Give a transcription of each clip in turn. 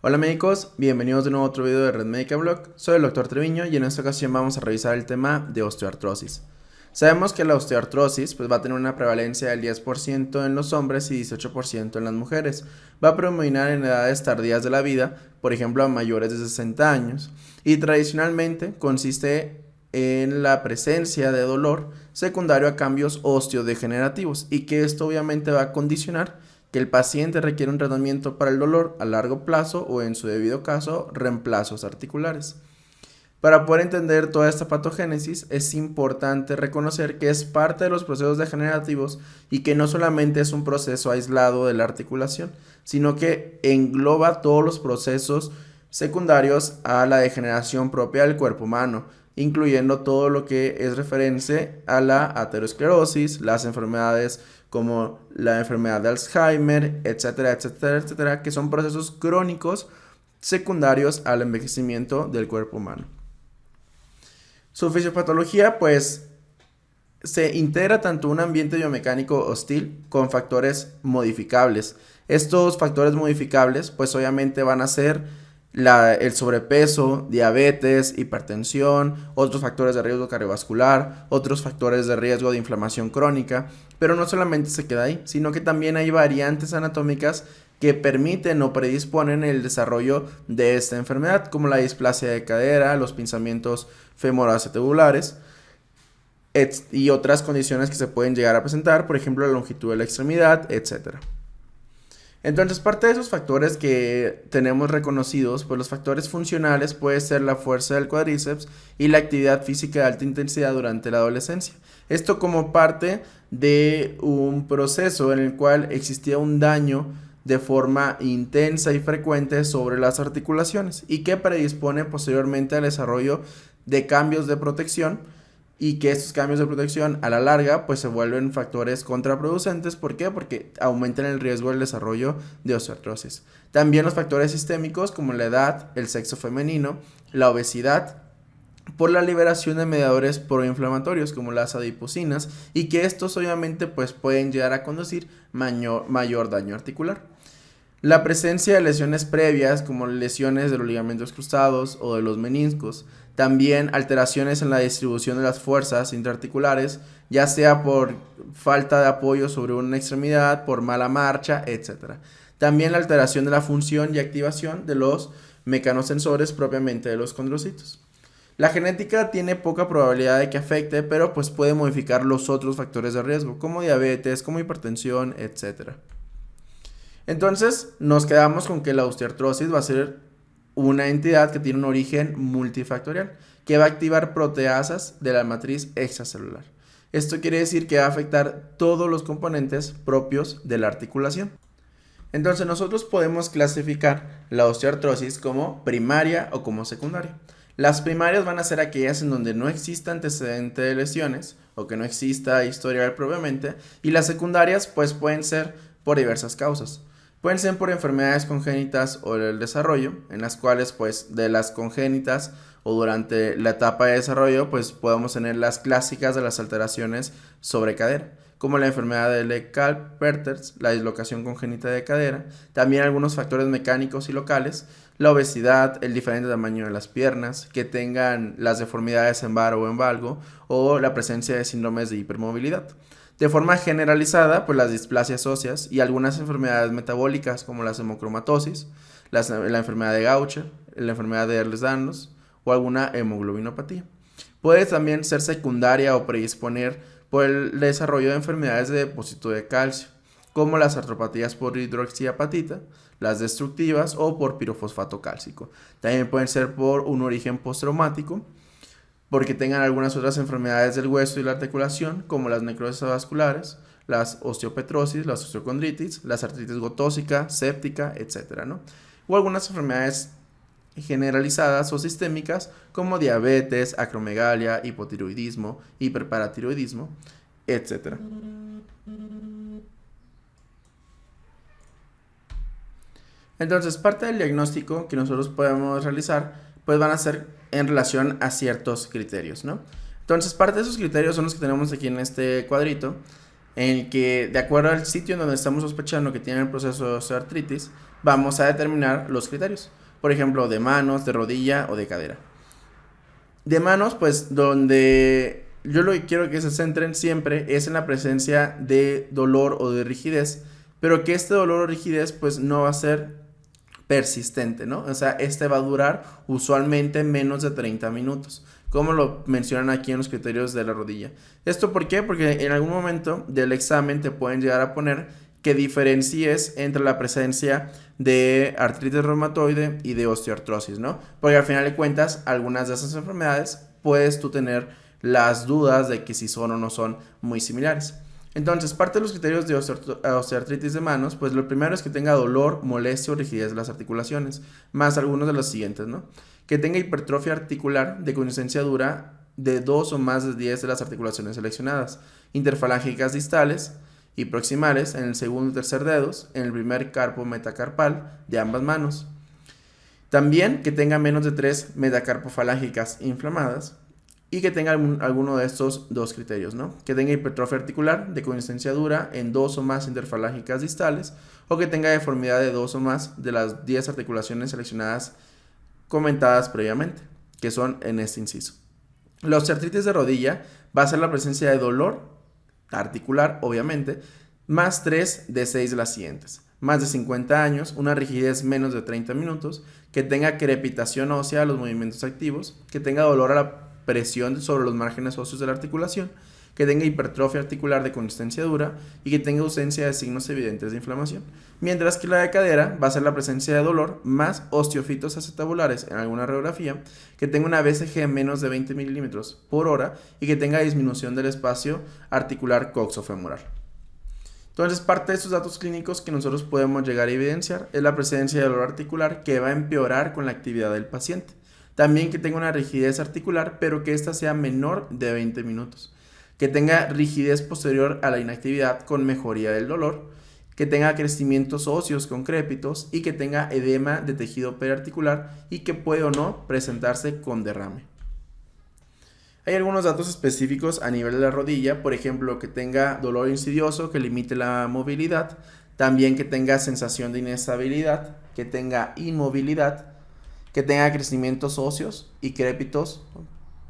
Hola médicos, bienvenidos de nuevo a otro video de Red Médica Blog. Soy el Dr. Treviño y en esta ocasión vamos a revisar el tema de osteoartrosis. Sabemos que la osteoartrosis va a tener una prevalencia del 10% en los hombres y 18% en las mujeres. Va a predominar en edades tardías de la vida, por ejemplo a mayores de 60 años, y tradicionalmente consiste en la presencia de dolor secundario a cambios osteodegenerativos y que esto obviamente va a condicionar que el paciente requiere un tratamiento para el dolor a largo plazo o en su debido caso reemplazos articulares. Para poder entender toda esta patogénesis es importante reconocer que es parte de los procesos degenerativos y que no solamente es un proceso aislado de la articulación, sino que engloba todos los procesos secundarios a la degeneración propia del cuerpo humano, incluyendo todo lo que es referente a la aterosclerosis, las enfermedades como la enfermedad de Alzheimer, etcétera, etcétera, etcétera, que son procesos crónicos secundarios al envejecimiento del cuerpo humano. Su fisiopatología, pues, se integra tanto un ambiente biomecánico hostil con factores modificables. Estos factores modificables, pues, obviamente van a ser el sobrepeso, diabetes, hipertensión, otros factores de riesgo cardiovascular, otros factores de riesgo de inflamación crónica, pero no solamente se queda ahí, sino que también hay variantes anatómicas que permiten o predisponen el desarrollo de esta enfermedad, como la displasia de cadera, los pinzamientos femoroacetobulares y otras condiciones que se pueden llegar a presentar, por ejemplo la longitud de la extremidad, etc. Entonces, parte de esos factores que tenemos reconocidos, pues los factores funcionales puede ser la fuerza del cuádriceps y la actividad física de alta intensidad durante la adolescencia. Esto como parte de un proceso en el cual existía un daño de forma intensa y frecuente sobre las articulaciones y que predispone posteriormente al desarrollo de cambios de protección y que estos cambios de protección a la larga pues se vuelven factores contraproducentes. ¿Por qué? Porque aumentan el riesgo del desarrollo de osteoartrosis. También los factores sistémicos como la edad, el sexo femenino, la obesidad, por la liberación de mediadores proinflamatorios como las adipocinas y que estos obviamente pues pueden llegar a conducir mayor daño articular. La presencia de lesiones previas como lesiones de los ligamentos cruzados o de los meniscos, también alteraciones en la distribución de las fuerzas intraarticulares, ya sea por falta de apoyo sobre una extremidad, por mala marcha, etc. También la alteración de la función y activación de los mecanosensores propiamente de los condrocitos. La genética tiene poca probabilidad de que afecte, pero pues puede modificar los otros factores de riesgo, como diabetes, como hipertensión, etc. Entonces, nos quedamos con que la osteoartrosis va a ser una entidad que tiene un origen multifactorial, que va a activar proteasas de la matriz extracelular. Esto quiere decir que va a afectar todos los componentes propios de la articulación. Entonces, nosotros podemos clasificar la osteoartrosis como primaria o como secundaria. Las primarias van a ser aquellas en donde no exista antecedente de lesiones o que no exista historial propiamente, y las secundarias pues pueden ser por diversas causas. Pueden ser por enfermedades congénitas o del desarrollo, en las cuales pues de las congénitas o durante la etapa de desarrollo pues podemos tener las clásicas de las alteraciones sobre cadera, como la enfermedad de Leclerc-Perthes, la dislocación congénita de cadera, también algunos factores mecánicos y locales, la obesidad, el diferente tamaño de las piernas, que tengan las deformidades en varo o en valgo, o la presencia de síndromes de hipermovilidad. De forma generalizada, pues las displasias óseas y algunas enfermedades metabólicas como la hemocromatosis, la enfermedad de Gaucher, la enfermedad de Ehlers-Danlos o alguna hemoglobinopatía. Puede también ser secundaria o predisponer por el desarrollo de enfermedades de depósito de calcio, como las artropatías por hidroxiapatita, las destructivas o por pirofosfato cálcico. También pueden ser por un origen postraumático, porque tengan algunas otras enfermedades del hueso y la articulación, como las necrosis vasculares, las osteopetrosis, las osteocondritis, las artritis gotósica, séptica, etc., ¿no? O algunas enfermedades generalizadas o sistémicas, como diabetes, acromegalia, hipotiroidismo, hiperparatiroidismo, etc. Entonces, parte del diagnóstico que nosotros podemos realizar, pues van a ser en relación a ciertos criterios, ¿no? Entonces, parte de esos criterios son los que tenemos aquí en este cuadrito, en el que, de acuerdo al sitio en donde estamos sospechando que tiene el proceso de osteoartritis, vamos a determinar los criterios. Por ejemplo, de manos, de rodilla o de cadera. De manos, pues donde yo lo que quiero que se centren siempre es en la presencia de dolor o de rigidez, pero que este dolor o rigidez pues no va a ser persistente, ¿no? O sea, este va a durar usualmente menos de 30 minutos, como lo mencionan aquí en los criterios de la rodilla. ¿Esto por qué? Porque en algún momento del examen te pueden llegar a poner que diferencies entre la presencia de artritis reumatoide y de osteoartrosis, ¿no? Porque al final de cuentas, algunas de esas enfermedades puedes tú tener las dudas de que si son o no son muy similares. Entonces, parte de los criterios de osteoartritis de manos, pues lo primero es que tenga dolor, molestia o rigidez de las articulaciones, más algunos de los siguientes, ¿no? Que tenga hipertrofia articular de consistencia dura de 2 o más de 10 de las articulaciones seleccionadas, interfalángicas distales y proximales en el segundo y tercer dedos, en el primer carpo metacarpal de ambas manos. También que tenga menos de 3 metacarpofalángicas inflamadas y que tenga alguno de estos dos criterios, ¿no? Que tenga hipertrofia articular de consistencia dura en 2 o más interfalángicas distales o que tenga deformidad de 2 o más de las 10 articulaciones seleccionadas comentadas previamente, que son en este inciso. La osteoartritis de rodilla va a ser la presencia de dolor articular, obviamente, más 3 de 6 de las siguientes. Más de 50 años, una rigidez menos de 30 minutos, que tenga crepitación ósea a los movimientos activos, que tenga dolor a la presión sobre los márgenes óseos de la articulación, que tenga hipertrofia articular de consistencia dura y que tenga ausencia de signos evidentes de inflamación. Mientras que la de cadera va a ser la presencia de dolor más osteofitos acetabulares en alguna radiografía, que tenga una BCG menos de 20 milímetros por hora y que tenga disminución del espacio articular coxofemoral. Entonces, parte de estos datos clínicos que nosotros podemos llegar a evidenciar es la presencia de dolor articular que va a empeorar con la actividad del paciente. También que tenga una rigidez articular, pero que ésta sea menor de 20 minutos. Que tenga rigidez posterior a la inactividad con mejoría del dolor. Que tenga crecimientos óseos concrépitos y que tenga edema de tejido periarticular y que puede o no presentarse con derrame. Hay algunos datos específicos a nivel de la rodilla, por ejemplo, que tenga dolor insidioso que limite la movilidad, también que tenga sensación de inestabilidad, que tenga inmovilidad, que tenga crecimientos óseos y crépitos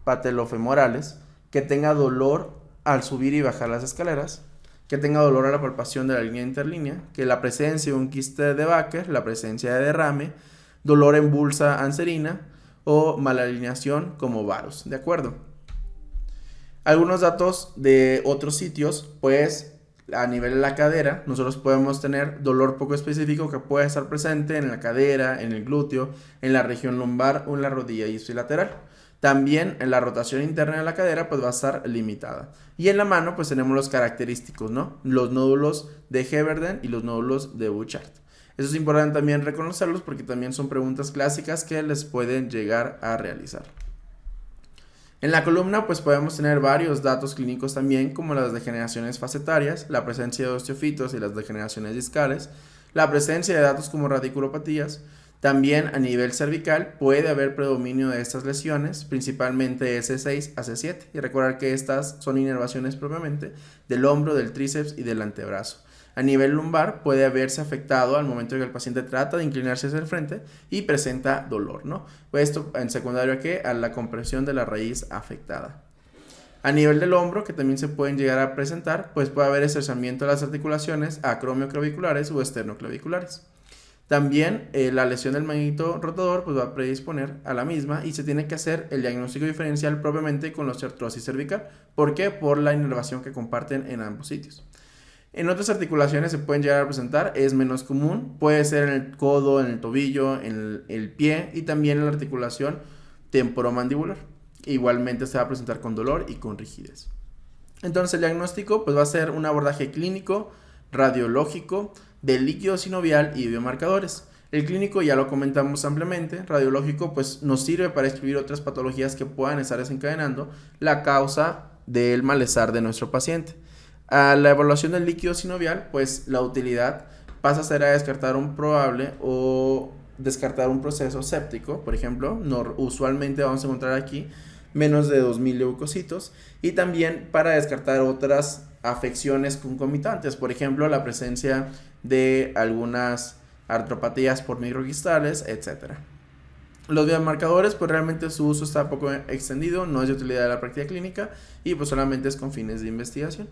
patelofemorales, que tenga dolor al subir y bajar las escaleras, que tenga dolor a la palpación de la línea interlínea, que la presencia de un quiste de Baker, la presencia de derrame, dolor en bulsa anserina o malalineación como varos, ¿de acuerdo? Algunos datos de otros sitios, pues a nivel de la cadera, nosotros podemos tener dolor poco específico que puede estar presente en la cadera, en el glúteo, en la región lumbar o en la rodilla ipsilateral. También en la rotación interna de la cadera pues va a estar limitada. Y en la mano pues tenemos los característicos, ¿no? Los nódulos de Heberden y los nódulos de Bouchard. Eso es importante también reconocerlos porque también son preguntas clásicas que les pueden llegar a realizar. En la columna pues podemos tener varios datos clínicos también como las degeneraciones facetarias, la presencia de osteofitos y las degeneraciones discales, la presencia de datos como radiculopatías. También a nivel cervical puede haber predominio de estas lesiones, principalmente S6 a C7, y recordar que estas son inervaciones propiamente del hombro, del tríceps y del antebrazo. A nivel lumbar puede haberse afectado al momento en que el paciente trata de inclinarse hacia el frente y presenta dolor, ¿no? Pues esto en secundario a ¿qué? A la compresión de la raíz afectada. A nivel del hombro, que también se pueden llegar a presentar, pues puede haber estrechamiento de las articulaciones acromioclaviculares o esternoclaviculares. También la lesión del manguito rotador pues va a predisponer a la misma y se tiene que hacer el diagnóstico diferencial propiamente con la osteoartrosis cervical. ¿Por qué? Por la inervación que comparten en ambos sitios. En otras articulaciones se pueden llegar a presentar, es menos común, puede ser en el codo, en el tobillo, en el pie y también en la articulación temporomandibular. Igualmente se va a presentar con dolor y con rigidez. Entonces el diagnóstico pues va a ser un abordaje clínico, radiológico, del líquido sinovial y biomarcadores. El clínico ya lo comentamos ampliamente, radiológico pues nos sirve para escribir otras patologías que puedan estar desencadenando la causa del malestar de nuestro paciente. A la evaluación del líquido sinovial pues la utilidad pasa a ser a descartar un probable o descartar un proceso séptico, por ejemplo, usualmente vamos a encontrar aquí menos de 2000 leucocitos, y también para descartar otras afecciones concomitantes, por ejemplo, la presencia de algunas artropatías por microcristales, etcétera. Los biomarcadores, pues realmente su uso está poco extendido, no es de utilidad de la práctica clínica y pues solamente es con fines de investigación.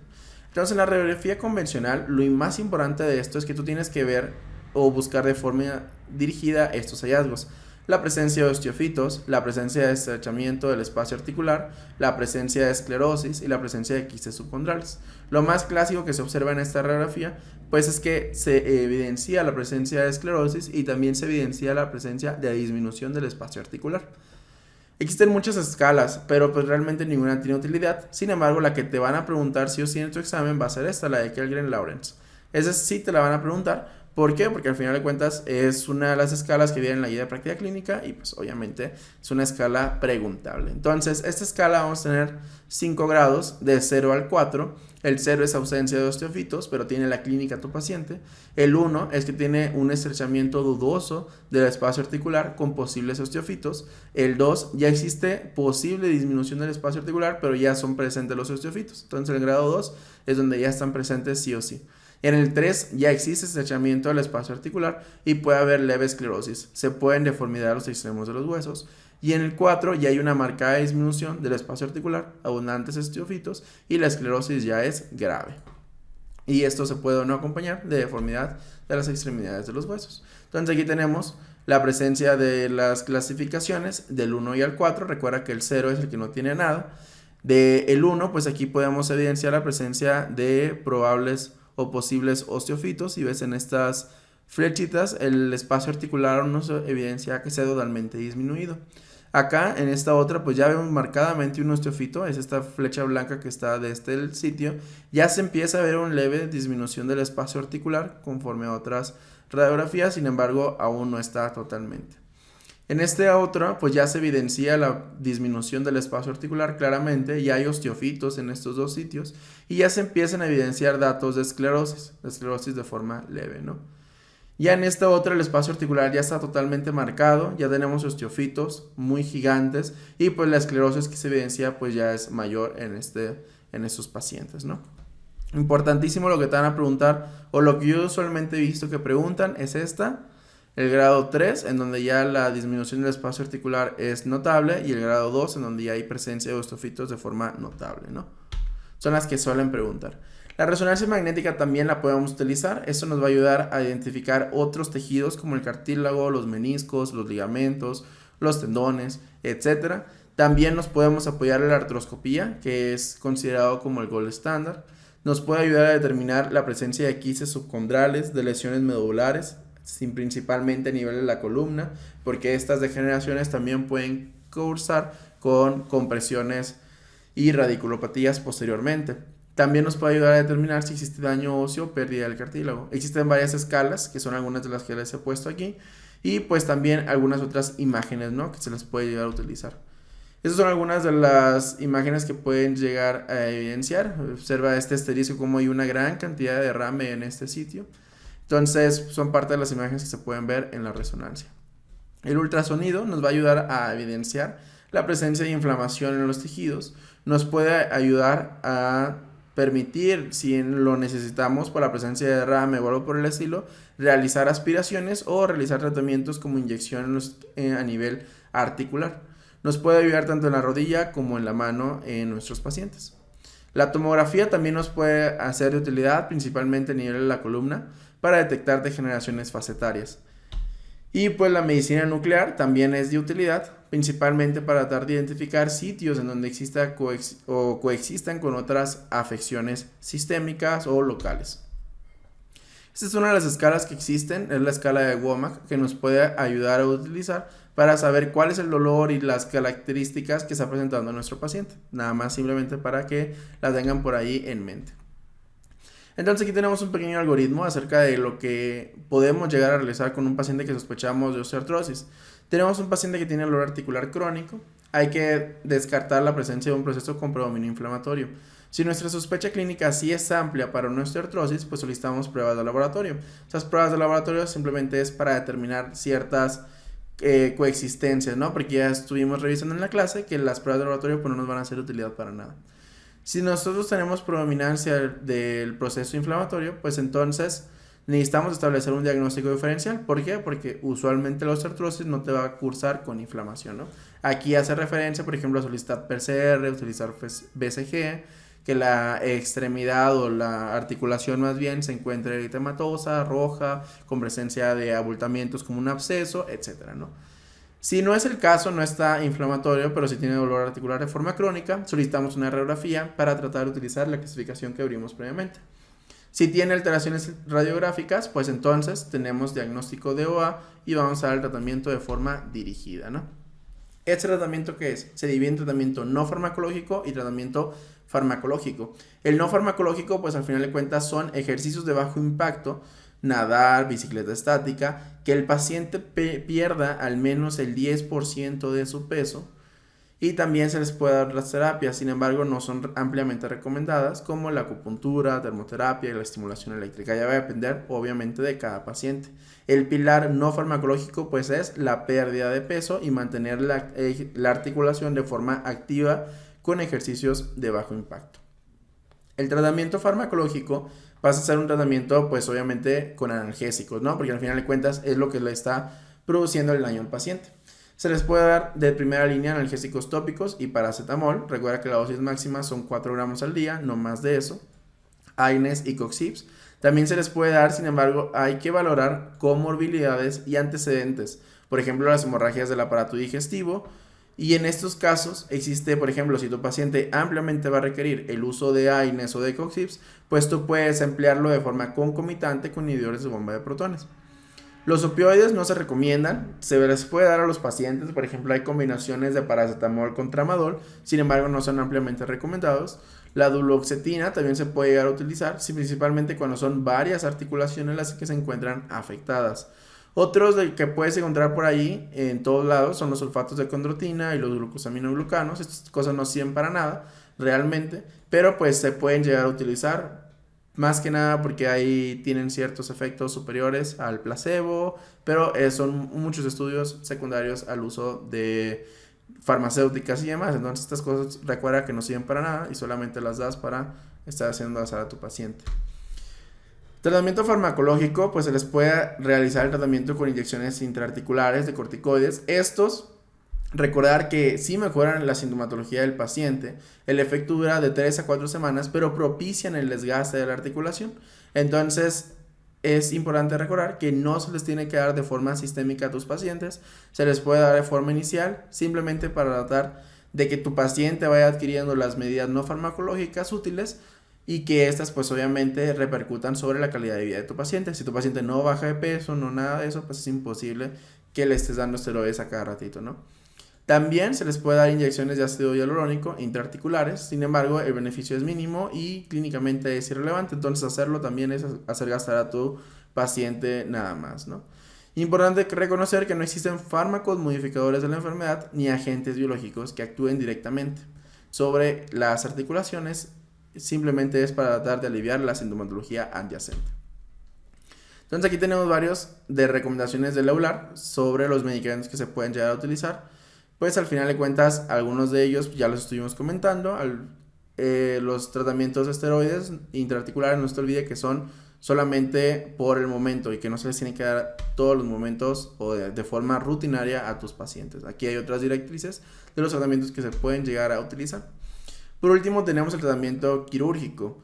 Entonces, en la radiografía convencional, lo más importante de esto es que tú tienes que ver o buscar de forma dirigida estos hallazgos: la presencia de osteofitos, la presencia de estrechamiento del espacio articular, la presencia de esclerosis y la presencia de quistes subcondrales. Lo más clásico que se observa en esta radiografía pues es que se evidencia la presencia de esclerosis y también se evidencia la presencia de disminución del espacio articular. Existen muchas escalas, pero pues realmente ninguna tiene utilidad. Sin embargo, la que te van a preguntar sí o sí en tu examen va a ser esta, la de Kellgren-Lawrence. Esa sí te la van a preguntar. ¿Por qué? Porque al final de cuentas es una de las escalas que viene en la guía de práctica clínica y pues obviamente es una escala preguntable. Entonces, esta escala vamos a tener 5 grados de 0 al 4. El 0 es ausencia de osteofitos, pero tiene la clínica tu paciente. El 1 es que tiene un estrechamiento dudoso del espacio articular con posibles osteofitos. El 2 ya existe posible disminución del espacio articular, pero ya son presentes los osteofitos. Entonces, el grado 2 es donde ya están presentes sí o sí. En el 3 ya existe estrechamiento del espacio articular y puede haber leve esclerosis. Se pueden deformidad los extremos de los huesos. Y en el 4 ya hay una marcada disminución del espacio articular, abundantes osteofitos y la esclerosis ya es grave. Y esto se puede o no acompañar de deformidad de las extremidades de los huesos. Entonces aquí tenemos la presencia de las clasificaciones del 1 y al 4. Recuerda que el 0 es el que no tiene nada. Del 1 pues aquí podemos evidenciar la presencia de probables o posibles osteofitos, y ves en estas flechitas el espacio articular nos evidencia que se ha totalmente disminuido. Acá en esta otra pues ya vemos marcadamente un osteofito, es esta flecha blanca que está de este sitio, ya se empieza a ver una leve disminución del espacio articular conforme a otras radiografías, sin embargo aún no está totalmente. En esta otra, pues ya se evidencia la disminución del espacio articular claramente, ya hay osteofitos en estos dos sitios y ya se empiezan a evidenciar datos de esclerosis de forma leve, ¿no? Ya en esta otra el espacio articular ya está totalmente marcado, ya tenemos osteofitos muy gigantes y pues la esclerosis que se evidencia pues ya es mayor en estos pacientes, ¿no? Importantísimo lo que te van a preguntar, o lo que yo usualmente he visto que preguntan es esta. El grado 3, en donde ya la disminución del espacio articular es notable, y el grado 2, en donde ya hay presencia de osteofitos de forma notable, ¿no? Son las que suelen preguntar. La resonancia magnética también la podemos utilizar. Esto nos va a ayudar a identificar otros tejidos como el cartílago, los meniscos, los ligamentos, los tendones, etc. También nos podemos apoyar en la artroscopía, que es considerado como el gold estándar. Nos puede ayudar a determinar la presencia de quistes subcondrales, de lesiones medulares, principalmente a nivel de la columna, porque estas degeneraciones también pueden cursar con compresiones y radiculopatías posteriormente. También nos puede ayudar a determinar si existe daño óseo o pérdida del cartílago. Existen varias escalas, que son algunas de las que les he puesto aquí, y pues también algunas otras imágenes, ¿no?, que se les puede llegar a utilizar. Estas son algunas de las imágenes que pueden llegar a evidenciar. Observa este asterisco como hay una gran cantidad de derrame en este sitio. Entonces son parte de las imágenes que se pueden ver en la resonancia. El ultrasonido nos va a ayudar a evidenciar la presencia de inflamación en los tejidos. Nos puede ayudar a permitir, si lo necesitamos por la presencia de derrame o algo por el estilo, realizar aspiraciones o realizar tratamientos como inyecciones a nivel articular. Nos puede ayudar tanto en la rodilla como en la mano en nuestros pacientes. La tomografía también nos puede hacer de utilidad, principalmente a nivel de la columna, para detectar degeneraciones facetarias. Y pues la medicina nuclear también es de utilidad, principalmente para tratar de identificar sitios en donde exista o coexistan con otras afecciones sistémicas o locales. Esta es una de las escalas que existen, es la escala de WOMAC, que nos puede ayudar a utilizar para saber cuál es el dolor y las características que está presentando nuestro paciente. Nada más simplemente para que la tengan por ahí en mente. Entonces aquí tenemos un pequeño algoritmo acerca de lo que podemos llegar a realizar con un paciente que sospechamos de osteoartrosis. Tenemos un paciente que tiene dolor articular crónico. Hay que descartar la presencia de un proceso con predominio inflamatorio. Si nuestra sospecha clínica sí es amplia para una osteoartrosis, pues solicitamos pruebas de laboratorio. Esas pruebas de laboratorio simplemente es para determinar ciertas coexistencias, ¿no? Porque ya estuvimos revisando en la clase que las pruebas de laboratorio pues no nos van a ser de utilidad para nada. Si nosotros tenemos predominancia del proceso inflamatorio, pues entonces necesitamos establecer un diagnóstico diferencial. ¿Por qué? Porque usualmente la osteoartrosis no te va a cursar con inflamación, ¿no? Aquí hace referencia, por ejemplo, a solicitar PCR, utilizar BCG, que la extremidad o la articulación más bien se encuentre eritematosa, roja, con presencia de abultamientos como un absceso, etcétera, ¿no? Si no es el caso, no está inflamatorio, pero si tiene dolor articular de forma crónica, solicitamos una radiografía para tratar de utilizar la clasificación que abrimos previamente. Si tiene alteraciones radiográficas, pues entonces tenemos diagnóstico de OA y vamos a dar el tratamiento de forma dirigida, ¿no? ¿Este tratamiento qué es? Se divide en tratamiento no farmacológico y tratamiento farmacológico. El no farmacológico, pues al final de cuentas son ejercicios de bajo impacto, nadar, bicicleta estática, que el paciente pierda al menos el 10% de su peso, y también se les puede dar las terapias, sin embargo no son ampliamente recomendadas, como la acupuntura, termoterapia y la estimulación eléctrica. Ya va a depender obviamente de cada paciente. El pilar no farmacológico pues es la pérdida de peso y mantener la articulación de forma activa con ejercicios de bajo impacto. El tratamiento farmacológico pasa a ser un tratamiento pues obviamente con analgésicos, ¿no? Porque al final de cuentas es lo que le está produciendo el daño al paciente. Se les puede dar de primera línea analgésicos tópicos y paracetamol. Recuerda que la dosis máxima son 4 gramos al día, no más de eso. AINES y COXIPS. También se les puede dar, sin embargo, hay que valorar comorbilidades y antecedentes. Por ejemplo, las hemorragias del aparato digestivo. Y en estos casos existe, por ejemplo, si tu paciente ampliamente va a requerir el uso de AINES o de COXIPS, pues tú puedes emplearlo de forma concomitante con inhibidores de bomba de protones. Los opioides no se recomiendan, se les puede dar a los pacientes, por ejemplo, hay combinaciones de paracetamol con tramadol, sin embargo no son ampliamente recomendados. La duloxetina también se puede llegar a utilizar, principalmente cuando son varias articulaciones las que se encuentran afectadas. Otros que puedes encontrar por ahí en todos lados son los sulfatos de condroitina y los glucosaminoglucanos. Estas cosas no sirven para nada realmente, pero pues se pueden llegar a utilizar. Más que nada porque ahí tienen ciertos efectos superiores al placebo, pero son muchos estudios secundarios al uso de farmacéuticas y demás. Entonces estas cosas recuerda que no sirven para nada y solamente las das para estar haciendo azar a tu paciente. Tratamiento farmacológico, pues se les puede realizar el tratamiento con inyecciones intraarticulares de corticoides. Estos, recordar que sí mejoran la sintomatología del paciente, el efecto dura de 3 a 4 semanas, pero propician el desgaste de la articulación. Entonces, es importante recordar que no se les tiene que dar de forma sistémica a tus pacientes, se les puede dar de forma inicial, simplemente para tratar de que tu paciente vaya adquiriendo las medidas no farmacológicas útiles y que estas pues obviamente repercutan sobre la calidad de vida de tu paciente. Si tu paciente no baja de peso, no nada de eso, pues es imposible que le estés dando esteroides a cada ratito, ¿no? También se les puede dar inyecciones de ácido hialurónico intraarticulares, sin embargo el beneficio es mínimo y clínicamente es irrelevante, entonces hacerlo también es hacer gastar a tu paciente nada más, ¿no? Importante reconocer que no existen fármacos modificadores de la enfermedad ni agentes biológicos que actúen directamente sobre las articulaciones, simplemente es para tratar de aliviar la sintomatología adyacente. Entonces aquí tenemos varios de recomendaciones del EULAR sobre los medicamentos que se pueden llegar a utilizar. Pues al final de cuentas, algunos de ellos ya los estuvimos comentando. Los tratamientos de esteroides intraarticulares, no se te olvide que son solamente por el momento y que no se les tiene que dar todos los momentos o de forma rutinaria a tus pacientes. Aquí hay otras directrices de los tratamientos que se pueden llegar a utilizar. Por último, tenemos el tratamiento quirúrgico.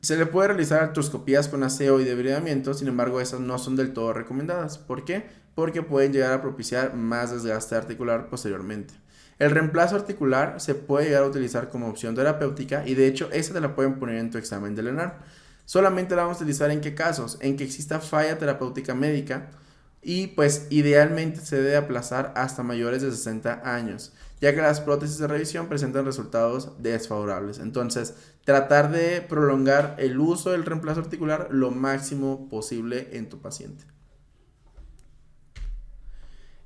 Se le puede realizar artroscopías con aseo y debridamiento, sin embargo, esas no son del todo recomendadas. ¿Por qué? Porque pueden llegar a propiciar más desgaste articular posteriormente. El reemplazo articular se puede llegar a utilizar como opción terapéutica y de hecho esa te la pueden poner en tu examen de LENAR. Solamente la vamos a utilizar en qué casos, en que exista falla terapéutica médica y pues idealmente se debe aplazar hasta mayores de 60 años, ya que las prótesis de revisión presentan resultados desfavorables. Entonces, tratar de prolongar el uso del reemplazo articular lo máximo posible en tu paciente.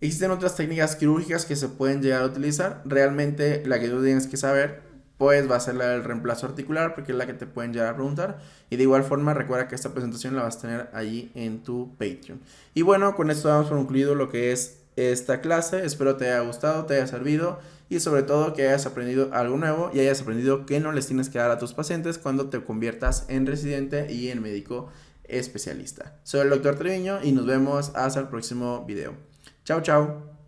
Existen otras técnicas quirúrgicas que se pueden llegar a utilizar. Realmente la que tú tienes que saber pues va a ser la del reemplazo articular porque es la que te pueden llegar a preguntar. Y de igual forma recuerda que esta presentación la vas a tener allí en tu Patreon. Y bueno, con esto damos por concluido lo que es esta clase. Espero te haya gustado, te haya servido y sobre todo que hayas aprendido algo nuevo y hayas aprendido qué no les tienes que dar a tus pacientes cuando te conviertas en residente y en médico especialista. Soy el doctor Treviño y nos vemos hasta el próximo video. Chao, chao.